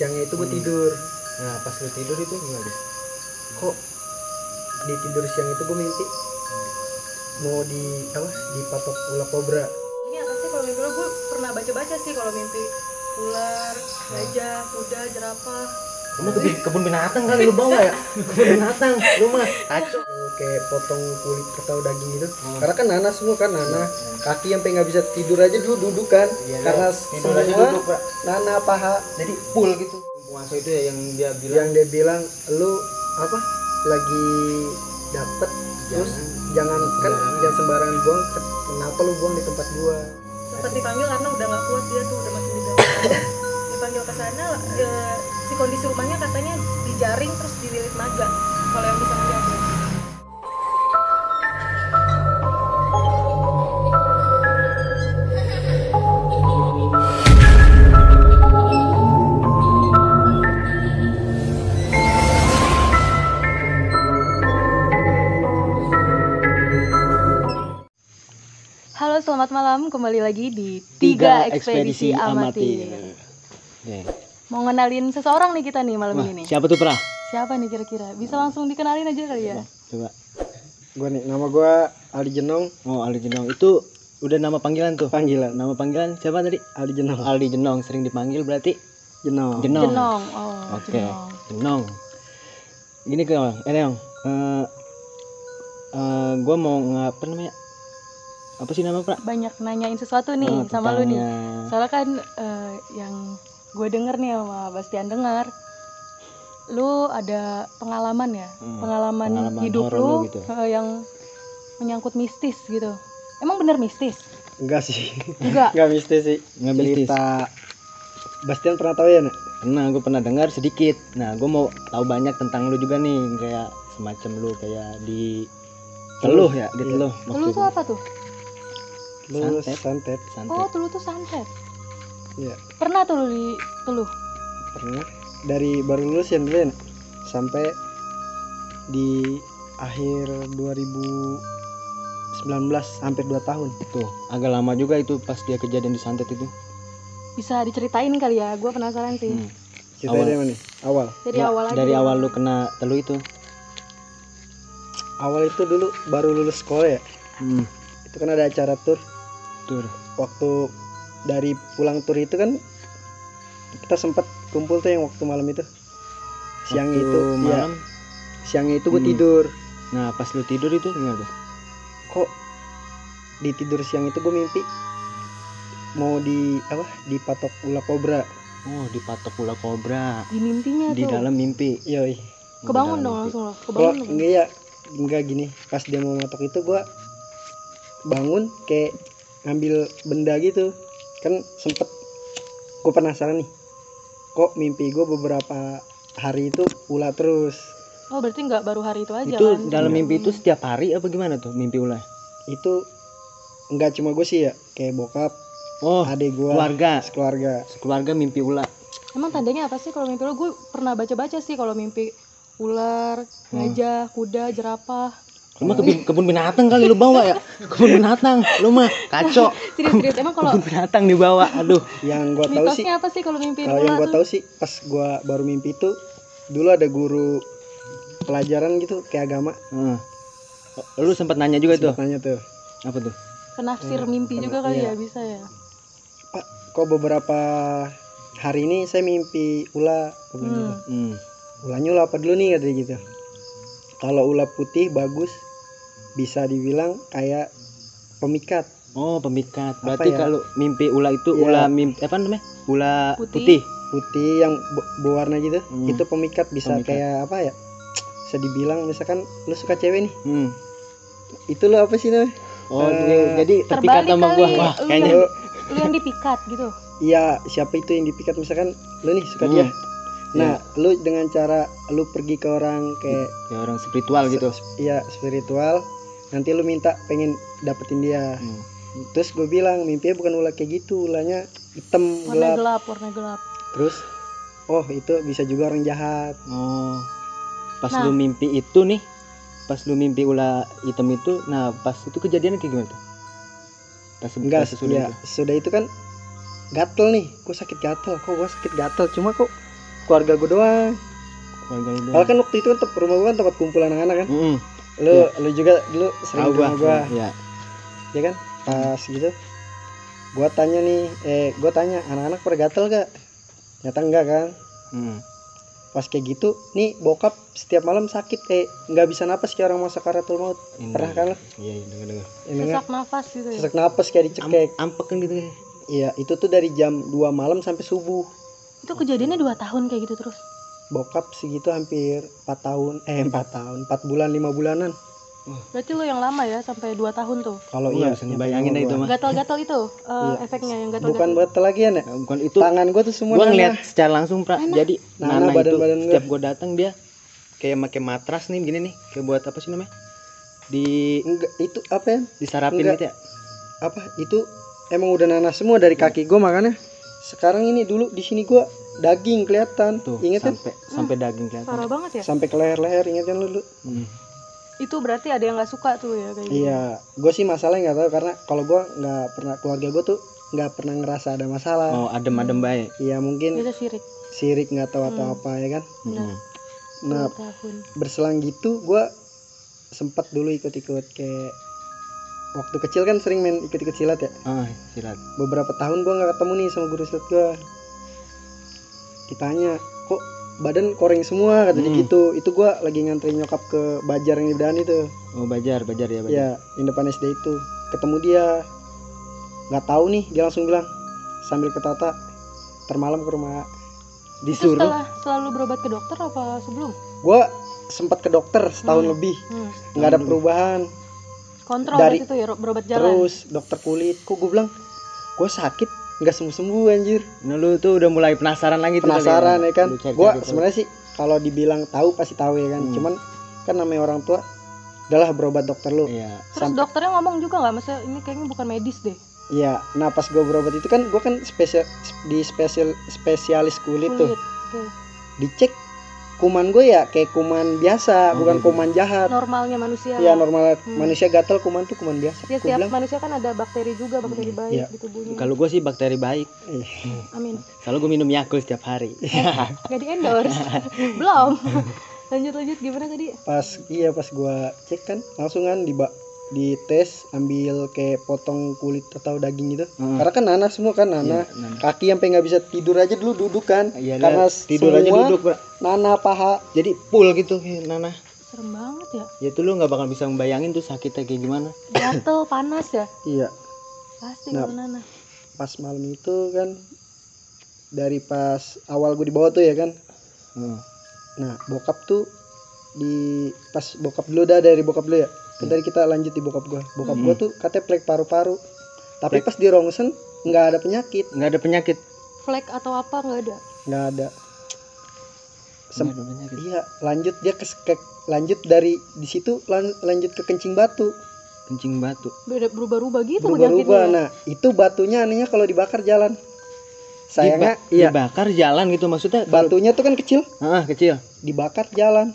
siangnya itu gue tidur. Nah pas lu tidur itu gimana? Kok di tidur siang itu gue mimpi mau dipatok ular kobra. Ini apa sih kalau mimpi lo? Gue pernah baca-baca sih kalau mimpi ular, gajah, kuda, jerapah. Kamu kebun binatang kali lu bawa ya? Kebun binatang, lu mah kacau. Kayak potong kulit atau daging gitu. Karena kan nanah semua kan nanah. Kaki sampai nggak bisa tidur aja dulu duduk kan. Iya, karena tidur semua aja duduk, Pak. nanah paha. Jadi full gitu. Puasa itu ya yang dia bilang. Yang dia bilang lu apa? Lagi dapet terus jangan sembarangan buang. Kenapa lu buang di tempat gua? Sempat dipanggil karena udah nggak kuat, dia tuh udah masuk di dalam. Dipanggil ke sana, si kondisi rumahnya katanya dijaring terus dililit naga. Kalau yang bisa ngeliat ya. Halo, selamat malam. Kembali lagi di Tiga Ekspedisi Amatir. Mau ngenalin seseorang nih kita nih malam ini nih. Siapa tuh, Pra? Siapa nih kira-kira? Bisa langsung dikenalin aja kali ya? Coba. Gua nih, nama gua Aldi Jenong. Oh, Aldi Jenong. Itu udah nama panggilan tuh. Panggilan. Nama panggilan siapa tadi? Aldi Jenong. Aldi Jenong, sering dipanggil berarti Jenong. Jenong. Jenong. Oh, Oke. Jenong. Jenong. Gini ke Yang. Gua mau apa namanya? Apa sih nama, Pra? Banyak nanyain sesuatu nih Oh, sama lu nih. tentangnya. Soalnya kan yang gue denger nih sama Bastian dengar, lu ada pengalaman ya, pengalaman hidup horor lu gitu. yang menyangkut mistis gitu. Emang bener mistis? Enggak sih. Enggak. Enggak mistis sih. Nggak mistis. Cerita Bastian pernah tahu ya, Nak? Nah, gue pernah dengar sedikit. Nah, gue mau tahu banyak tentang lu juga nih, kayak semacam lu kayak di teluh ya, di teluh. Lu tuh apa tuh? Lu Santet. santet. Oh, lu tuh santet. Iya, Pernah tuh lu di teluh? pernah. Dari baru lulus ya dulu ya, Nak? Sampai di akhir 2019, hampir 2 tahun. Tuh, agak lama juga itu pas dia kejadian di santet itu. Bisa diceritain kali ya? Gue penasaran sih. Kita Awal. dari mana nih? Awal. Dari Nggak, awal aja. dari awal lu kena teluh itu. Awal itu dulu baru lulus sekolah ya. Itu kan ada acara tur. Waktu dari pulang tur itu kan kita sempat kumpul tuh yang waktu malam itu. Siang Waktu itu malam. ya, siangnya itu gue tidur. Nah, pas lu tidur itu gimana tuh? Kok di tidur siang itu gue mimpi mau dipatok ular kobra. Oh, dipatok ular kobra Di mimpinya di tuh. dalam mimpi. Yoi. Kebangun Di dalam dong mimpi. langsung lo. Kalau Kebangun dong. enggak gini, pas dia mau matok itu gue bangun kayak ngambil benda gitu. Kan sempet gue penasaran nih, kok mimpi gue beberapa hari itu ular terus. Oh, berarti nggak baru hari itu aja Itu kan? dalam mimpi itu setiap hari apa gimana tuh mimpi ular? Itu enggak cuma gue sih ya, kayak bokap, Oh, adik gue, keluarga. sekeluarga. Mimpi ular. Emang tandanya apa sih kalau mimpi lo? Gue pernah baca-baca sih kalau mimpi ular, gajah, kuda, jerapah. Lu mah kebun binatang kali lu bawa ya? Kebun binatang, lu mah kacau. Serius, emang kalau Kebun binatang dibawa, aduh. Yang gue tahu sih, mitosnya apa sih kalau mimpi kalau ular yang gue tuh? tahu sih pas gue baru mimpi itu, dulu ada guru pelajaran gitu kayak agama. Lu sempat nanya juga tuh. Sempat nanya tuh, Apa tuh? Penafsir mimpi juga kali iya. ya, bisa ya. Pak, kok beberapa hari ini saya mimpi ular. Gua bilang gitu. Ulahnya ulah apa dulu nih katanya gitu. Kalau ulah putih bagus, bisa dibilang kayak pemikat. Oh, pemikat. Apa Berarti ya? kalau mimpi ular itu Iya. ular mimpi apa namanya? Ular Putih. putih. Yang berwarna gitu, itu pemikat. Bisa Pemikat. kayak apa ya, bisa dibilang misalkan lu suka cewek nih, itu lo apa sih namanya? Oh, jadi terpikat Terbalik sama gua. kali. Wah, Lu kayaknya Lu yang dipikat gitu. Iya, siapa itu yang dipikat, misalkan lu nih suka dia. Nah, lu dengan cara lu pergi ke orang kayak orang spiritual gitu. iya, spiritual, nanti lu minta pengen dapetin dia. Terus gue bilang mimpinya bukan ular kayak gitu, ulahnya hitam Warna gelap. gelap. Terus oh itu bisa juga orang jahat. Oh. Pas Nah. lu mimpi itu nih, pas lu mimpi ular hitam itu, nah pas itu kejadiannya kayak gimana tuh? Enggak, sesudah ya, itu. sudah itu kan gatel nih, kok sakit gatel, kok gua sakit gatel, cuma kok keluarga gue doang. Keluarga lu Kalau kan waktu itu kan rumah gue kan tempat kumpul anak-anak kan. Mm-mm. Lu juga dulu sering Tahu ke rumah gue, Iya. ya kan? Pas gitu, gue tanya anak-anak pada gatel gak? Ternyata enggak kan. Mm. Pas kayak gitu, nih bokap setiap malam sakit nggak bisa napas kayak orang mau sakaratul maut. Ini. Pernah kan lo? Iya, dengar. Ini Sesak nafas gitu ya. sesak napas kayak dicekek. Ampek kan gitu ya. Iya, itu tuh dari jam 2 malam sampai subuh. Itu kejadiannya 2 tahun kayak gitu terus. Bokap segitu hampir 4 tahun, 4 bulan 5 bulanan. Berarti lo yang lama ya sampai 2 tahun tuh. Kalau Iya, iya, bisa ngebayangin dah itu mah. Gatal-gatal itu Iya. efeknya yang bukan gatal-gatal. batal lagi ya, Bukan itu. tangan gue tuh semua Gua nanah. ngeliat secara langsung, Pra. Jadi Nanah Nana badan-badan itu gua. setiap gua datang dia kayak pakai matras nih begini nih. Kayak buat apa sih namanya? Enggak, itu apa ya? Disarapin Enggak. gitu ya. Apa? Itu emang udah nanah semua dari kaki gue, makanya sekarang ini dulu di sini gue daging kelihatan. Tuh, Ingat kan? sampai daging kelihatan. Parah banget ya. Sampai ke leher-leher, ingat kan lu dulu? Hmm. Itu berarti ada yang nggak suka tuh ya kayak gitu. Iya, gue sih masalahnya nggak tahu karena kalau gue nggak pernah, keluarga gue tuh nggak pernah ngerasa ada masalah. Oh, adem-adem baik. Iya mungkin Itu sirik. sirik nggak tahu atau apa ya kan. Benar. Hmm. Nah 2 tahun. berselang gitu gue sempat dulu ikut-ikut kayak waktu kecil kan sering main ikut-ikut silat ya. Ah, silat. Beberapa tahun gue nggak ketemu nih sama guru silat gue. Ditanya kok badan koreng semua kata dia gitu. Itu gue lagi nganterin nyokap ke Bajar yang di Bedan itu. Oh, Bajar ya, Bajar. Ya yang depan SD itu. Ketemu dia, nggak tahu nih, dia langsung bilang sambil ketata, termalam ke rumah. Itu Disuruh. setelah lu berobat ke dokter apa sebelum? Gue sempat ke dokter setahun lebih, nggak ada perubahan. Kontrol Dari- itu ya berobat jalan. Terus dokter kulit, kok gue bilang gue sakit nggak sembuh anjir. Nah, lu tuh udah mulai penasaran lagi tuh kali Penasaran ya kan. Lu cari-cari Gue tahu. sebenarnya sih kalau dibilang tahu pasti tahu ya kan. Cuman kan namanya orang tua, udahlah berobat dokter lu. Iya. Terus dokternya ngomong juga nggak, maksudnya ini kayaknya bukan medis deh. Iya. Nah pas gue berobat itu kan gue kan spesialis kulit tuh. Oke. Dicek kuman gue ya kayak kuman biasa, bukan kuman jahat. Normalnya manusia. Iya normal manusia gatal, kuman tuh kuman biasa. Ya Gua setiap bilang, manusia kan ada bakteri juga, bakteri baik Iya. di tubuhnya. Kalau gue sih bakteri baik. Amin. Kalau gue minum Yakult setiap hari. Gak di endorse. Belum. lanjut gimana tadi? pas gua cek kan langsung kan di tes, ambil kayak potong kulit atau daging gitu. Karena kan nanah semua kan, nanah. Iya, nanah. Kaki sampai nggak bisa tidur aja dulu duduk kan. Iya, karena tidur aja semua duduk, Bro. nanah paha. Jadi full gitu Nana. Serem banget ya. Ya tuh lu nggak bakal bisa membayangin tuh sakitnya kayak gimana. Gatel, panas ya. Iya. Pasti Nah. kalau nanah. Pas malam itu kan dari pas awal gue dibawa tuh ya kan. Nah bokap tuh pas bokap dulu dari bokap dulu ya. Kan tadi kita lanjut di bokap gua. Bokap gua tuh katanya plek paru-paru. Tapi pas di rongsen nggak ada penyakit, Nggak ada penyakit. Flek atau apa nggak ada. nggak ada. Nggak ada penyakit. Iya, lanjut dia lanjut dari di situ lanjut ke kencing batu. Kencing batu. Beda berubah-ubah gitu Berubah-ubah. penyakitnya. Nah, itu batunya anehnya kalau dibakar jalan. Sayangnya iya, Dibakar jalan gitu maksudnya. batunya tuh kan kecil, Kecil. dibakar jalan.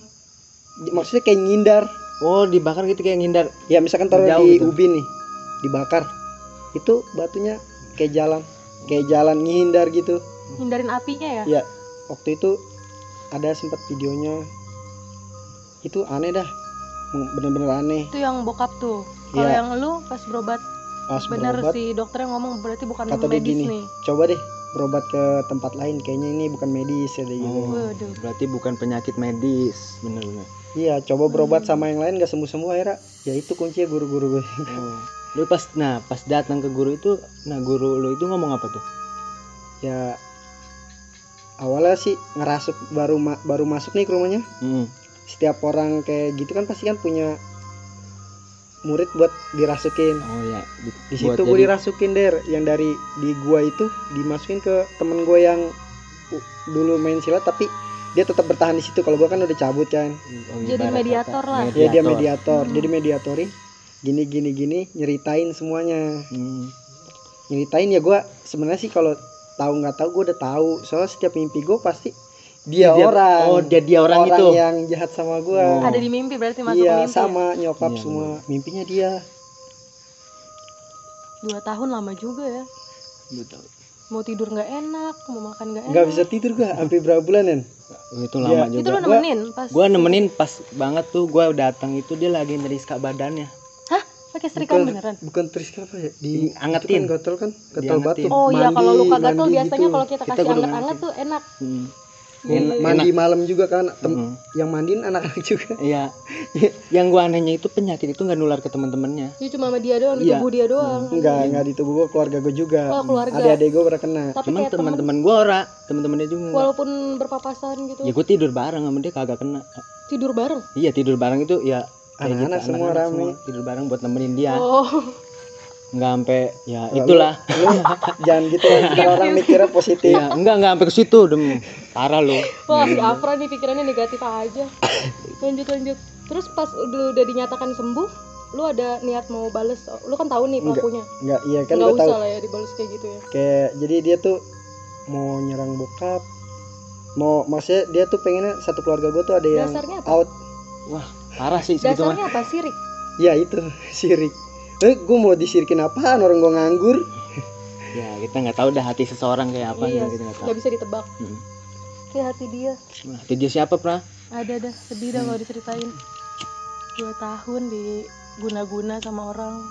Maksudnya kayak ngindar. Oh, dibakar gitu kayak ngindar. Ya misalkan taruh Jauh di gitu. ubin nih, dibakar. Itu batunya kayak jalan ngindar gitu. Hindarin apinya ya. Ya, waktu itu ada sempat videonya. Itu aneh dah. Bener-bener aneh. Itu yang bokap tuh. Kalau Iya. yang lu pas berobat Pas bener berobat, si dokternya ngomong berarti bukan kata dia medis gini, nih. coba deh berobat ke tempat lain, kayaknya ini bukan medis ya dia gitu. Waduh. Berarti bukan penyakit medis, bener-bener. Iya, coba berobat sama yang lain gak sembuh-sembuh akhirnya. Ya itu kuncinya guru-guru gue. Oh. Lu pas datang ke guru itu, guru lu itu ngomong apa tuh? Ya awalnya sih ngerasuk baru masuk nih ke rumahnya. Setiap orang kayak gitu kan pasti kan punya murid buat dirasukin. Oh ya, Di situ gue dirasukin yang dari di gua itu dimasukin ke temen gue yang dulu main silat tapi dia tetap bertahan di situ. Kalau gua kan udah cabut kan. Jadi mediator lah. Ya dia mediator. Jadi mediatorin gini nyeritain semuanya. Nyeritain ya gua sebenarnya sih kalau tahu nggak tahu gue udah tahu. Soalnya setiap mimpi gue pasti dia orang. Oh, dia orang itu. yang jahat sama gua. Ada di mimpi berarti masuk Iya, ke mimpi. sama nyokap Iya, semua. Mimpinya dia. 2 tahun lama juga ya. Betul. mau tidur nggak enak, mau makan nggak enak. nggak bisa tidur gua sampai berapa bulanan. Itu lama Ya, Itu lu juga. nemenin pas. Gua nemenin pas banget tuh, gua datang itu dia lagi neriska badannya. Hah? Pakai setrika beneran? Bukan teriska apa ya? Angetin. Itu kan gatel Diangetin. batu. Oh iya, kalau luka gatel mandi biasanya gitu. kalau kita Kita kasih kudu anget-anget ngangetin. tuh enak. Hmm. Mandi malam juga kan. Mm-mm. Yang mandiin anak-anak juga. Iya. Yang gua anehnya itu penyakit itu nggak nular ke teman-temannya. Dia cuma sama dia doang, di Iya. tubuh dia doang. Enggak di tubuh gua, keluarga gua juga. Oh, keluarga. Adik-adik gua pernah kena. Tapi Cuman kayak temen, teman-teman gua teman-temannya juga nggak. walaupun berpapasan gitu, Ya gua tidur bareng sama dia kagak kena. tidur bareng. Iya, tidur bareng itu ya kayak Anak-anak semua anak-anak rame. tidur bareng buat nemenin dia. Oh, Nggak sampai ya Lalu- itulah. Lu jangan gitu ya, ntar orang mikirnya positif. Iya, enggak sampai ke situ, parah lo. wah si Afra nih pikirannya negatif aja. Lanjut. Terus pas udah dinyatakan sembuh, lu ada niat mau bales? Lu kan tahu nih pelakunya. Enggak, iya kan Nggak gua tahu. usah lah ya dibales kayak gitu ya. Kayak jadi dia tuh mau nyerang bokap. Maksudnya dia tuh pengennya satu keluarga gua tuh ada yang Dasarnya apa? out. Wah, parah sih segitu mah. Dasarnya apa? Sirik. Ya itu sirik. Gua mau disirikin apaan, orang gua nganggur. Ya, kita nggak tahu dah hati seseorang kayak apa, Iya, kita nggak tahu. nggak bisa ditebak. Hmm. Kayak hati dia. Nah, hati dia siapa, Pra? Ada dah, sedih dah kalau diceritain. 2 tahun diguna-guna sama orang.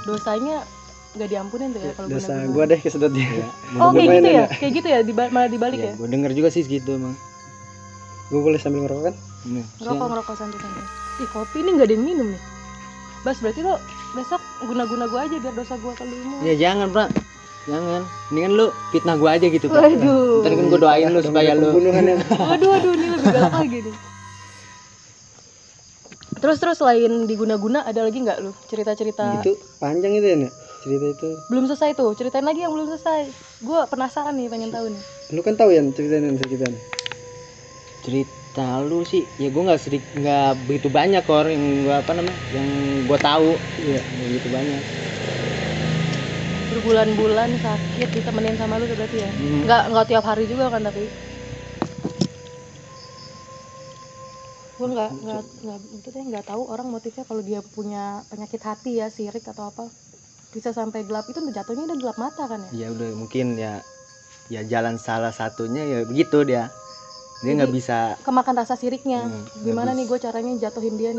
Dosanya nggak diampunin tuh ya kalau Dosa guna-guna. gua deh kesedot dia. Ya, Oh kayak gitu ya? Lumayan Kayak gitu ya? Malah dibalik ya, ya? gue denger juga sih segitu emang. Gua boleh sambil ngerokok kan? Nih, Ngerokok santai-santai. Ih kopi ini nggak ada yang minum nih. Bas berarti lo besok guna-guna gue aja biar dosa gue kelima. Ya jangan, Pra. Jangan. Mendingan lu fitnah gua aja gitu, Pra. Waduh. Ntar kan gua doain lu supaya lu. Pembunuhan yang Waduh ini lebih galak lagi nih. Terus selain diguna-guna ada lagi nggak lu cerita-cerita? itu panjang itu ya, Nek? Cerita itu. Belum selesai tuh, ceritain lagi yang belum selesai. Gue penasaran nih, pengen tahu nih. Lu kan tahu ya ceritanya sekitar. Cerita lu sih, ya gua nggak begitu banyak kok yang gua yang gua tahu. Iya. Nggak begitu banyak. Berbulan-bulan sakit ditemenin sama lu tuh berarti ya? Hmm. Nggak tiap hari juga kan tapi? Gue nggak tahu orang motifnya kalau dia punya penyakit hati ya, sirik atau apa, bisa sampai gelap itu jatuhnya udah gelap mata kan ya? Ya udah mungkin ya jalan salah satunya ya begitu dia nggak Jadi, bisa. Kemakan rasa siriknya. nggak Gimana bisa. nih gue caranya jatuhin dia.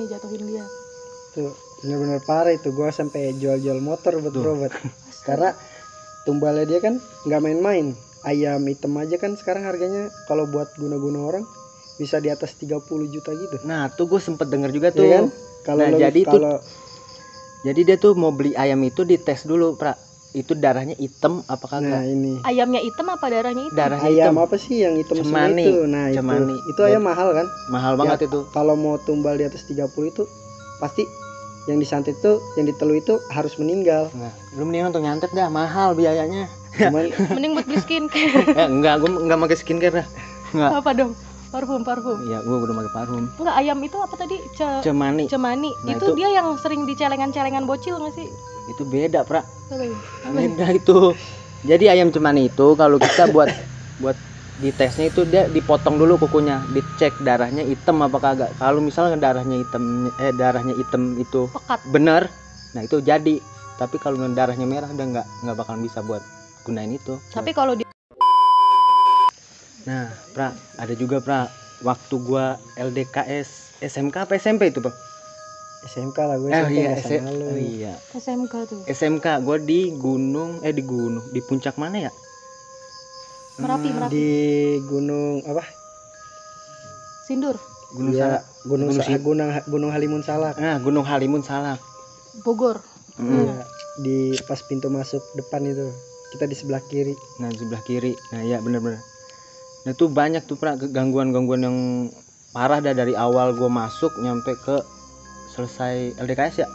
Tuh benar-benar parah itu. Gua sampai jual-jual motor buat Tuh. berobat. Karena tumbalnya dia kan nggak main-main. Ayam hitam aja kan sekarang harganya kalau buat guna-guna orang bisa di atas 30 juta gitu. Nah tuh gue sempet denger juga tuh. Iya kan? Kalau Nah, lo- jadi itu- kalau Jadi dia tuh mau beli ayam itu dites dulu, Pra. Itu darahnya hitam apa nah kagak? ini Ayamnya hitam apa darahnya hitam? Darahnya ayam hitam. apa sih yang hitam semua Cemani. itu? Nah, Cemani. itu ayam mahal kan? Mahal banget itu. Kalau mau tumbal di atas 30 itu pasti yang disantet tuh, yang ditelu itu harus meninggal. Nah, lu mendingan untuk nyantet dah, mahal biayanya. Cuman Mending buat beli skincare. Enggak, gue enggak pakai skincare dah. Enggak. Apa dong? Parfum. Iya, gue udah pakai parfum. Enggak, ayam itu apa tadi? Cemani. Cemani. Nah, itu itu- dia yang sering di celengan-celengan bocil nggak sih? Itu beda, Pra. Apa ya? Beda itu. Jadi ayam cemani itu kalau kita buat di tesnya itu dia dipotong dulu kukunya, dicek darahnya hitam apa kagak. Kalau misalnya darahnya hitam itu Pekat. bener, nah itu jadi. Tapi kalau darahnya merah udah nggak bakalan bisa buat gunain itu. Tapi kalau di Nah, Pra, ada juga, Pra, waktu gua LDKS SMK apa SMP itu, Bang? SMK lah gue Iya, SMK sama lu. iya. SMK tuh. SMK gua di di puncak mana ya? Merapi. Di gunung apa? Sindur. Gunung Iya, Salak. Gunung Halimun Salak. Nah, Gunung Halimun Salak. Bogor. Iya, di pas pintu masuk depan itu. Kita di sebelah kiri. Nah, di sebelah kiri. Nah, ya benar-benar. Nah, itu banyak tuh, Pra, gangguan-gangguan yang parah dah dari awal gua masuk nyampe ke selesai LDKS ya.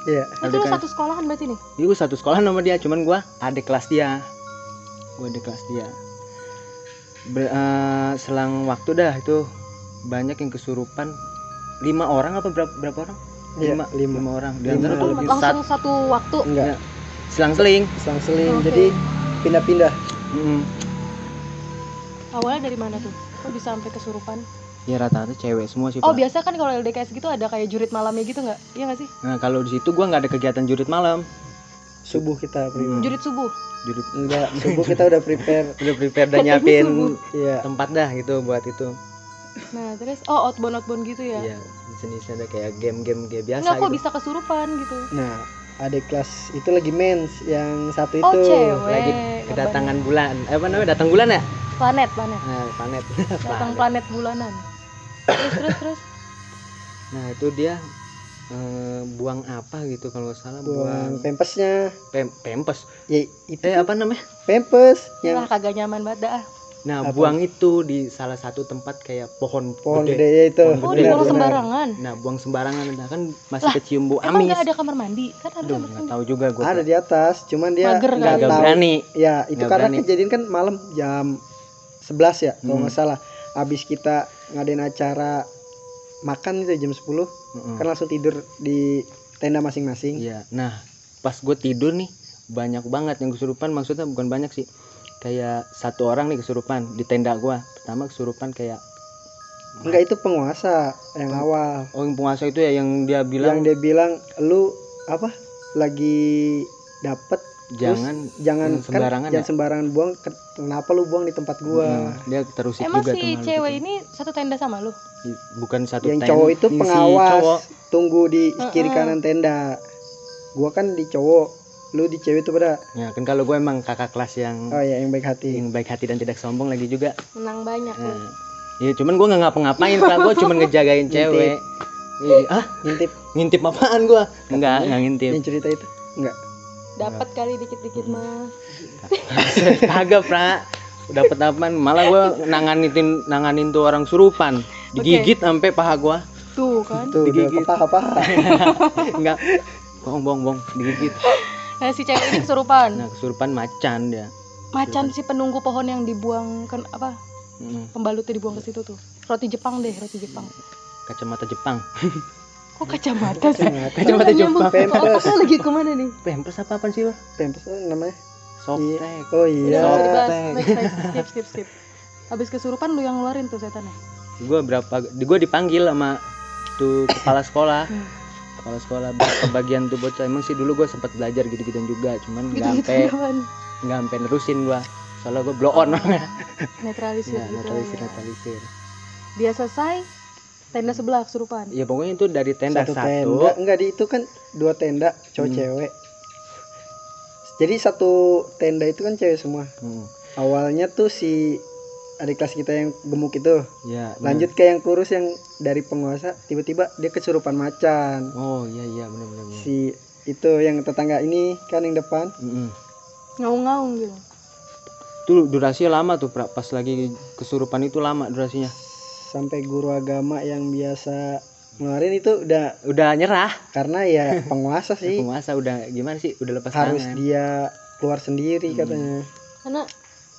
Iya. Itu lu satu sekolahan berarti nih? Iya, gua satu sekolah sama dia, cuman gua adik kelas dia. Selang waktu dah itu banyak yang kesurupan. 5 orang apa berapa orang? Iya, 5 orang. Di Lima antara Itu tuh lebih. langsung satu waktu. Enggak, selang-seling. selang-seling. Oke. Jadi pindah-pindah. Awalnya dari mana tuh? Kok bisa sampai kesurupan? Ya rata-rata cewek semua sih, Oh, Pak. biasa kan kalau LDKS gitu ada kayak jurit malamnya gitu nggak? Iya nggak sih? Nah, kalau di situ gua nggak ada kegiatan jurit malam. subuh kita prepare. Jurit subuh. Jurit Enggak, subuh kita udah prepare. udah prepare dan nyiapin Iya. tempat dah gitu buat itu. Nah terus outbound gitu ya. Iya, jenisnya ada kayak game-game kayak biasa Enggak kok gitu. bisa kesurupan gitu. Nah, adik kelas itu lagi mens, yang satu Oh itu cewek. Lagi kedatangan bulan. Apa namanya? Datang bulan ya? Planet. Nah, planet. Datang planet bulanan. Terus. Nah, itu dia buang apa gitu kalau nggak salah, buang pempesnya. pempes. Ya itu Apa namanya? pempes Lah yang kagak nyaman banget dah. Nah, Apa? buang itu di salah satu tempat kayak pohon pohon gede. gede ya itu. Pohon Oh gede. dibuang Benar, sembarangan. Nah, buang sembarangan nah, kan masih Lah, kecium bau Emang amis. nggak ada kamar mandi? Kan harusnya Aduh, nggak tahu juga gue. Ada di atas, cuman dia Mager nggak kali. Nggak tahu. berani. Ya, itu Nggak karena berani. kejadian kan malam jam 11 ya, kalau Hmm. nggak salah. Habis kita ngadain acara makan itu jam 10, kan langsung tidur di tenda masing-masing. Iya. Nah, pas gue tidur nih banyak banget yang kesurupan, maksudnya bukan banyak sih. Kayak satu orang nih kesurupan di tenda gua. Pertama kesurupan kayak Enggak, itu penguasa yang awal. oh, yang penguasa itu ya yang dia Yang bilang dia bilang lu apa? Lagi dapet jangan jangan sembarangan jangan ya? sembarangan buang. Kenapa lu buang di tempat gua? Dia terusik Emang juga si tuh makhluk cewek itu. ini satu tenda sama lu? Bukan satu Yang tenda. cowok itu Si pengawas, cowok. tunggu di kiri kanan tenda. Gua kan di cowok, lu di cewek itu pada. Ya kan kalau gue emang kakak kelas yang Oh ya, yang baik hati. baik hati dan tidak sombong lagi juga. Menang banyak lu. Nah, ya cuman gue nggak ngapa-ngapain Kak, gue cuman ngejagain cewek. Iya, Ngintip ngintip apaan gue? Enggak ngintip. yang cerita itu. Enggak. Dapat kali dikit-dikit mah. Kagak, Pra. Dapat apaan? Malah gue nanganin tuh orang surupan. Digigit sampai paha gue. Tuh kan. Tuh udah Digigit. kepaha-paha. Enggak. Bohong, digigit. Nah si cewek ini kesurupan. Nah, kesurupan macan dia. Macan si penunggu pohon yang dibuang kan apa? Mm, Pembalutnya dibuang ke situ tuh. Roti Jepang. Kacamata Jepang. Kok kacamata sih? Kacamata Jepang. Pempes. Otaknya lagi kemana nih? Pampers apa sih lo? Pempes namanya. Softtek. Oh Udah iya. nggak usah dibahas. Softtek. Next, skip. Habis kesurupan lu yang ngeluarin tuh setannya. Gue dipanggil sama tuh kepala sekolah. Kepala sekolah kebagian tuh bocah. Emang sih dulu gue sempat belajar gitu-gituan juga, cuman nggak sampai nerusin gue. Soalnya gue blow on. Netralisir Ya, gitu. netralisir. Dia selesai tenda sebelah kesurupan. Ya pokoknya itu dari tenda Satu satu. tenda. Enggak, di itu kan 2 tenda cowok cewek. Jadi satu tenda itu kan cewek semua. Awalnya tuh si adik kelas kita yang gemuk itu, Ya. lanjut ke yang kurus yang dari penguasa, tiba-tiba dia kesurupan macan. Oh iya benar. Si itu yang tetangga ini kan yang depan. Ngaung-ngaung gitu. Itu durasinya lama tuh, pas lagi kesurupan itu lama durasinya. Sampai guru agama yang biasa ngeluarin itu Udah nyerah. karena ya penguasa sih, Penguasa udah gimana sih? Udah lepas harus tangan. dia keluar sendiri katanya. Karena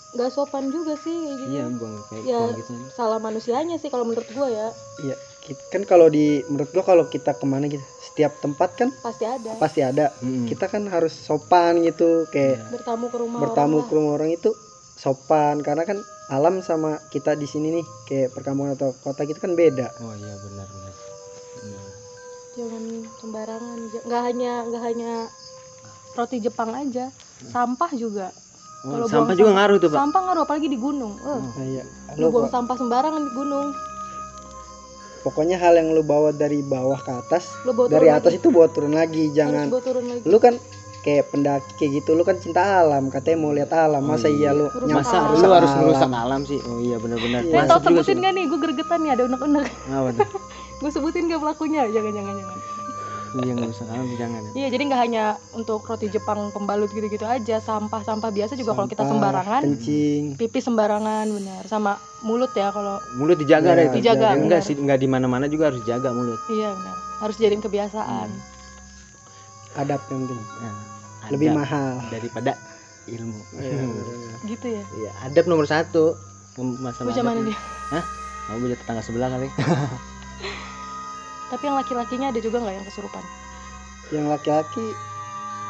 nggak sopan juga sih kayak gitu. Iya, buang kayak Ya gitu. salah manusianya sih kalau menurut gua ya. Iya, kan kalau menurut gua kalau kita kemana gitu, setiap tempat kan Pasti ada. pasti ada. Kita kan harus sopan gitu, kayak Bertamu ke rumah bertamu orang ke rumah orang itu sopan, karena kan alam sama kita di sini nih, kayak perkampungan atau kota gitu kan beda. Oh iya benar. Jangan sembarangan. Nggak hanya roti Jepang aja, sampah juga. Kalau Sampah buang juga ngaruh tuh, Pak. Sampah ngaruh apalagi di gunung. Nah, iya. Lu Lu buang sampah sembarangan di gunung. pokoknya hal yang lu bawa dari bawah ke atas, Lu bawa dari turun atas lagi. itu bawa turun lagi, Harus jangan. bawa turun lagi. Lu kan kayak pendaki kayak gitu, lu kan cinta alam, katanya mau lihat alam, masa iya lu Rusak nyampe alam. Masa lu harus ngerusak alam sih? Oh iya benar-benar. Iya. Tau Masuk juga sebutin sih. gak nih? Gue gregetan nih ada unek-unek. Apa tuh? Gue sebutin gak pelakunya? Jangan. Iya ngerusak alam jangan. Iya, jadi nggak hanya untuk roti Jepang pembalut gitu-gitu aja, sampah bisa juga kalau kita sampah, sembarangan, kencing. pipis sembarangan, benar. Sama mulut ya kalau Mulut dijaga Iya, deh itu. dijaga, Enggak benar. sih, enggak di mana-mana juga harus jaga mulut. iya benar. Harus jadiin kebiasaan. Adab yang penting, Nah, lebih adab mahal. daripada ilmu. Gitu ya. Iya, adab nomor 1. Masalah Bocah adab mana nih. dia? Hah? Mau bocah tetangga sebelah kali. Tapi yang laki-lakinya ada juga nggak yang kesurupan? Yang laki-laki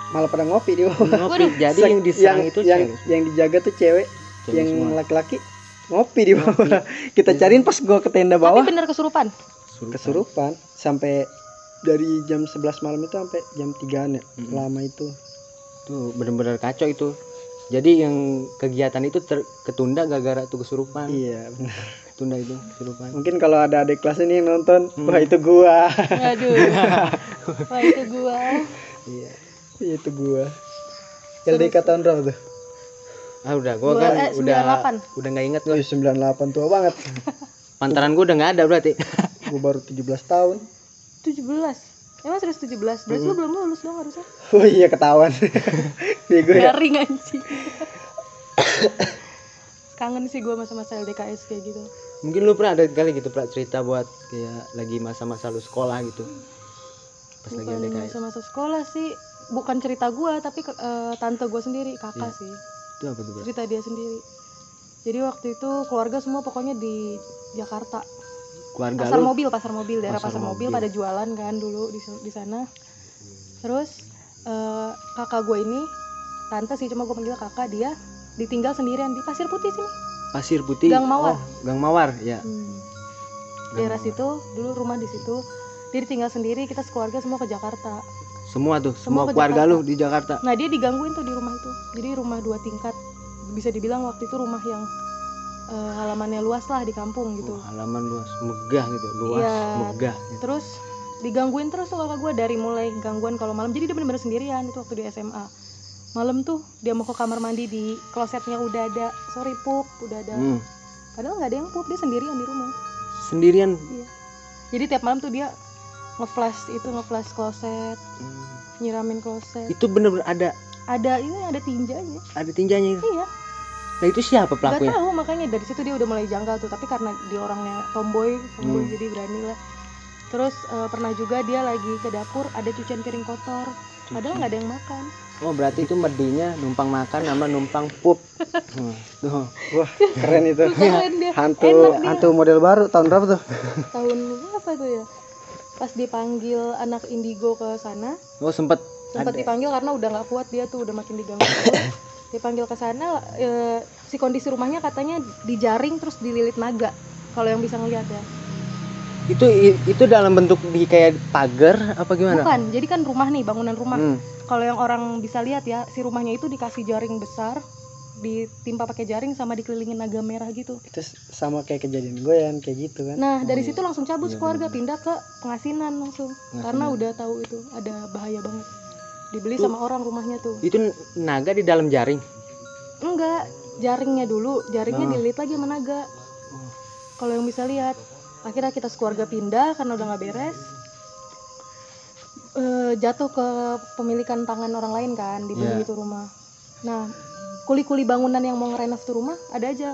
malah pada ngopi di bawah. Ngopi. Jadi yang diserang itu yang cewek. yang dijaga tuh cewek, Cewek yang semua. laki-laki ngopi di bawah. Kita cariin pas gua ke tenda Tapi bawah, bener kesurupan. kesurupan sampai dari jam 11 malam itu sampai jam 3-an ya. Mm-mm. Lama itu. Tuh bener-bener kacau itu. Jadi yang kegiatan itu ketunda gara-gara tuh kesurupan. Iya benar. Tunda itu kesurupan. Mungkin kalau ada adik kelas ini yang nonton, wah itu gua. Iya itu gua. LDK tahun berapa tuh? Ah udah, gua kan udah nggak inget gua. 98 tua banget. Pantaran gua udah nggak ada berarti. Gua baru 17 tahun. 17. Emang serius 17? Berarti lu belum lulus dong harusnya. Oh iya ketahuan. Bego ya. Garing anjing. Kangen sih gua masa-masa LDKS kayak gitu. Mungkin lu pernah ada kali gitu pernah cerita buat kayak lagi masa-masa lu sekolah gitu. Pas lagi Bukan LDKS. masa-masa sekolah sih, bukan cerita gua tapi tante gua sendiri, kakak sih. Itu apa tuh, Bro? Cerita dia sendiri. Jadi waktu itu keluarga semua pokoknya di Jakarta. Keluarga Pasar mobil, daerah Pasar pasar mobil mobil. pada jualan kan dulu di sana. Terus kakak gue ini, tante sih cuma gue panggil kakak, dia ditinggal sendirian di Pasir Putih sini. Pasir Putih. Gang Mawar. Oh, Gang Mawar, ya. Daerah situ, dulu rumah di situ. Dia ditinggal sendiri, kita sekeluarga semua ke Jakarta. Semua tuh, semua Semua ke keluarga Jakarta. lu di Jakarta. Nah dia digangguin tuh di rumah itu. Jadi rumah 2 tingkat. Bisa dibilang waktu itu rumah yang halamannya luas lah di kampung gitu. Oh, halaman luas, megah gitu, luas, Iya. megah. Gitu. Terus digangguin terus tuh kakak gue dari mulai gangguan kalau malam. Jadi dia benar-benar sendirian itu waktu di SMA. Malam tuh dia mau ke kamar mandi, di klosetnya udah ada sorry pup, udah ada. Padahal nggak ada yang pup, dia sendirian di rumah. Sendirian. Iya. Jadi tiap malam tuh dia ngeflash kloset, nyiramin kloset. Itu bener-bener ada Ada tinjanya. ada tinjanya itu. Iya. Nah itu siapa Gak pelakunya? tahu, makanya dari situ dia udah mulai janggal tuh. Tapi karena dia orangnya tomboy jadi berani lah. Terus pernah juga dia lagi ke dapur ada cucian piring kotor. Padahal nggak ada yang makan. Oh berarti itu medinya numpang makan sama numpang pup. Tuh. Wah keren itu. Keren dia. Hantu Enak dia. hantu model baru tahun berapa tuh? Tahun apa tuh ya? Pas dipanggil anak indigo ke sana, Oh sempat dipanggil karena udah nggak kuat dia tuh, udah makin diganggu terus. Dipanggil ke sana, si kondisi rumahnya katanya dijaring terus dililit naga. Kalau yang bisa ngelihat ya. itu dalam bentuk di kayak pagar apa gimana? Bukan, jadi kan rumah nih, bangunan rumah. Hmm. Kalau yang orang bisa lihat ya, si rumahnya itu dikasih jaring besar, ditimpa pakai jaring sama dikelilingin naga merah gitu. Itu sama kayak kejadian gue yang kayak gitu kan. Nah, dari situ langsung cabut keluarga, pindah ke pengasinan langsung. Karena udah tahu itu ada bahaya banget. Dibeli sama orang rumahnya tuh. Itu naga di dalam jaring. Enggak, jaringnya dulu, jaringnya dililit lagi sama naga. Kalau yang bisa lihat, akhirnya kita sekeluarga pindah karena udah nggak beres. Jatuh ke pemilikan tangan orang lain kan, dibeli itu rumah. Nah, kuli-kuli bangunan yang mau ngerenov tuh rumah ada aja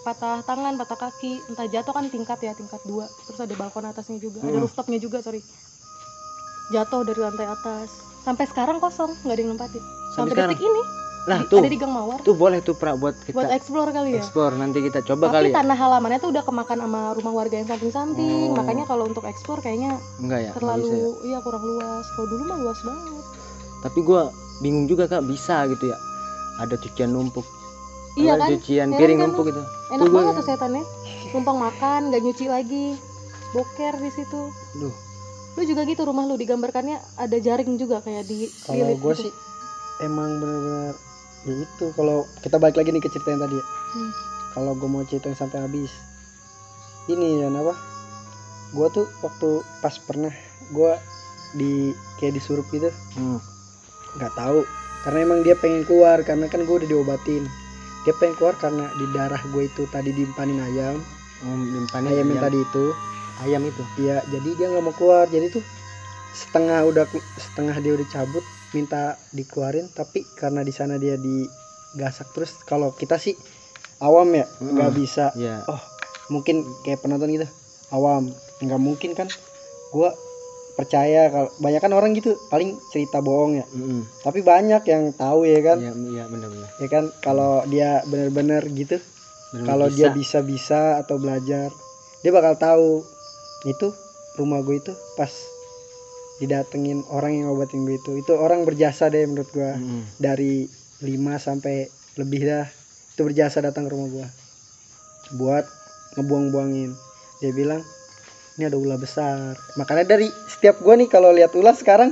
patah tangan, patah kaki, entah jatuh kan tingkat 2, terus ada balkon atasnya juga, ada rooftopnya juga, jatuh dari lantai atas. Sampai sekarang kosong, nggak ada yang nempatin. Sampai detik ini. Lah tuh. Ada di Gang Mawar. Tuh boleh tuh buat kita Buat explore kali ya. explore, nanti kita coba Tapi kali ya. tanah halamannya tuh udah kemakan sama rumah warga yang samping-samping. Makanya kalau untuk explore kayaknya Enggak ya? terlalu Nggak bisa ya? iya kurang luas. Kalau dulu mah luas banget. Tapi gua bingung juga Kak, bisa gitu ya. Ada cucian numpuk. Iya Ada kan? cucian Heran piring kan numpuk lu? gitu. Enak banget tuh setannya. Numpang makan, nggak nyuci lagi. Boker di situ. Duh. Lu juga gitu rumah lu digambarkannya ada jaring juga kayak di Kalau gue sih emang bener-bener ya itu. Kalau kita balik lagi nih ke cerita yang tadi ya. Kalau gue mau ceritain sampai habis, ini ya apa? Gue tuh waktu pas pernah gue kayak disurup gitu, nggak tahu. Karena emang dia pengen keluar karena kan gue udah diobatin. Dia pengen keluar karena di darah gue itu tadi dimpanin ayam. Ayam yang tadi itu. Ayam itu. Iya, jadi dia nggak mau keluar. Jadi tuh setengah dia udah cabut, minta dikeluarin, tapi karena di sana dia digasak terus. Kalau kita sih awam ya, nggak bisa. Yeah. Oh, mungkin kayak penonton gitu, awam, nggak mungkin kan. Gua percaya kalau banyak kan orang gitu, paling cerita bohong ya. Tapi banyak yang tahu ya kan. Iya benar-benar. Ya kan, kalau dia benar-benar gitu, kalau dia bisa atau belajar, dia bakal tahu. Itu rumah gue itu pas didatengin orang yang ngobatin gue itu orang berjasa deh menurut gue. Dari 5 sampai lebih dah itu berjasa datang ke rumah gue buat ngebuang-buangin. Dia bilang ini ada ular besar, makanya dari setiap gue nih kalau lihat ular sekarang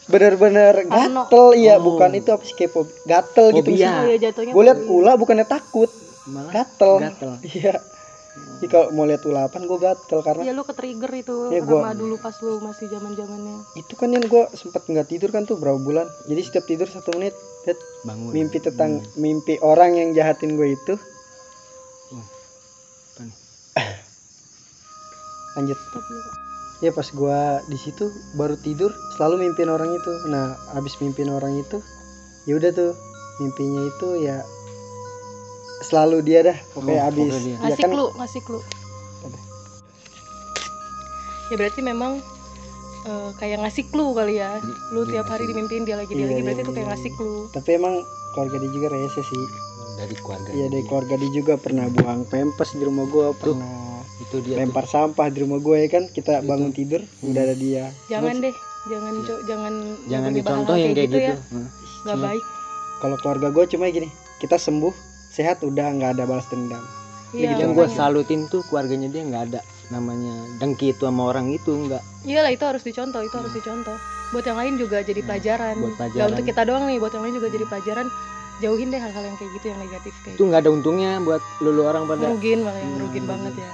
bener-bener Parno. gatel ya, Oh. bukan itu apa sih, kayak gatel gitu Fobia. misalnya. Oh ya jatuhnya. Gue liat ular bukannya takut, Malah gatel. gatel. Iya. Jadi kalau mau lihat ulapan gue gatel karena Ya lu ke trigger itu Ya, sama gua- dulu pas lu masih zaman-zamannya. itu kan yang gue sempet nggak tidur kan tuh berapa bulan. Jadi setiap tidur 1 menit Bangun. mimpi mimpi orang yang jahatin gue itu. Apa nih? Lanjut. Tapi Ya pas gue di situ baru tidur selalu mimpin orang itu. Nah abis mimpin orang itu ya udah tuh mimpinya itu ya selalu dia dah pokoknya Oh, abis pokoknya dia. ya ngasih kan clue. Ya berarti memang kayak ngasih clue kali ya. Lu Dia tiap hari ngasih. dimimpiin dia lagi Iya, berarti iya, itu kayak iya. ngasih clue. tapi emang keluarga dia juga rese sih. Dari keluarga. Iya dari keluarga dia juga pernah buang pempes di rumah gue, pernah Itu dia. lempar sampah di rumah gue ya kan, kita bangun tidur udah ada dia. Jangan deh, jangan jangan Jangan menyebar dicontoh hal-hal yang kayak gitu. ya. Nggak Cuma- baik. Kalau keluarga gue cuma gini, kita sembuh sehat udah nggak ada balas dendam. Iya, gitu Yang gue makanya. salutin tuh keluarganya dia nggak ada namanya dengki itu sama orang itu nggak. Iyalah itu harus dicontoh, itu harus dicontoh. Buat yang lain juga jadi pelajaran. Buat Nggak pelajaran. untuk kita doang nih, buat yang lain juga jadi pelajaran. Jauhin deh hal-hal yang kayak gitu, yang negatif kayak Itu nggak ada untungnya buat lulu orang pada. merugin malah yang merugin banget ya.